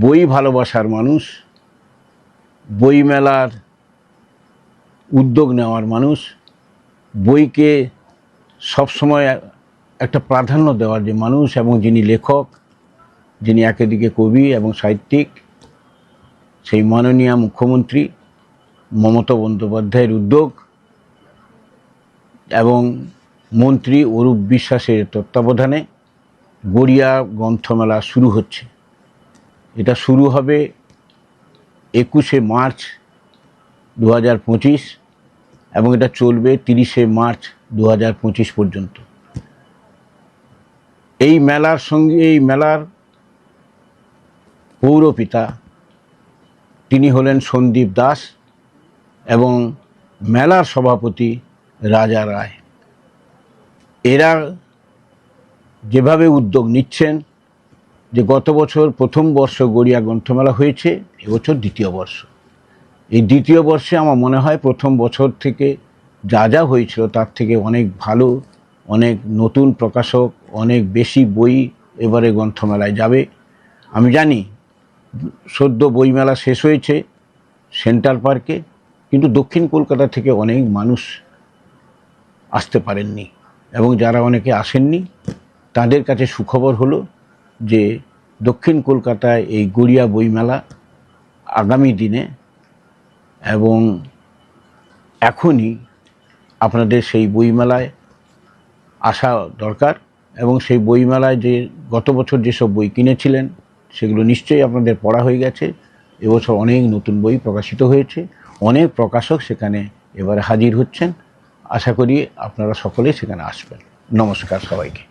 বই ভালোবাসার মানুষ, বইমেলার উদ্যোগ নেওয়ার মানুষ, বইকে সবসময় একটা প্রাধান্য দেওয়ার যে মানুষ এবং যিনি লেখক, যিনি একদিকে কবি এবং সাহিত্যিক, সেই মাননীয় মুখ্যমন্ত্রী মমতা বন্দ্যোপাধ্যায়ের উদ্যোগ এবং মন্ত্রী অরূপ বিশ্বাসের তত্ত্বাবধানে গড়িয়া গ্রন্থমেলা শুরু হচ্ছে। এটা শুরু হবে 21শে মার্চ 2025 এবং এটা চলবে 30শে মার্চ 2025 পর্যন্ত। এই মেলার পৌরপিতা তিনি হলেন সন্দীপ দাস এবং মেলার সভাপতি রাজা রায়। এরা যেভাবে উদ্যোগ নিচ্ছেন, যে গত বছর প্রথম বর্ষ গড়িয়া গ্রন্থমেলা হয়েছে, এবছর দ্বিতীয় বর্ষ। এই দ্বিতীয় বর্ষে আমার মনে হয় প্রথম বছর থেকে যা হয়েছিল তার থেকে অনেক ভালো, অনেক নতুন প্রকাশক, অনেক বেশি বই এবারে গ্রন্থমেলায় যাবে। আমি জানি সদ্য বইমেলা শেষ হয়েছে সেন্ট্রাল পার্কে, কিন্তু দক্ষিণ কলকাতা থেকে অনেক মানুষ আসতে পারেননি এবং যারা অনেকে আসেননি তাদের কাছে সুখবর হলো যে দক্ষিণ কলকাতায় এই গড়িয়া বইমেলা আগামী দিনে এবং এখনই আপনাদের সেই বইমেলায় আসা দরকার এবং সেই বইমেলায় যে গত বছর যেসব বই কিনেছিলেন সেগুলো নিশ্চয়ই আপনাদের পড়া হয়ে গেছে। এবছর অনেক নতুন বই প্রকাশিত হয়েছে, অনেক প্রকাশক সেখানে এবারে হাজির হচ্ছেন। আশা করি আপনারা সকলেই সেখানে আসবেন। নমস্কার সবাইকে।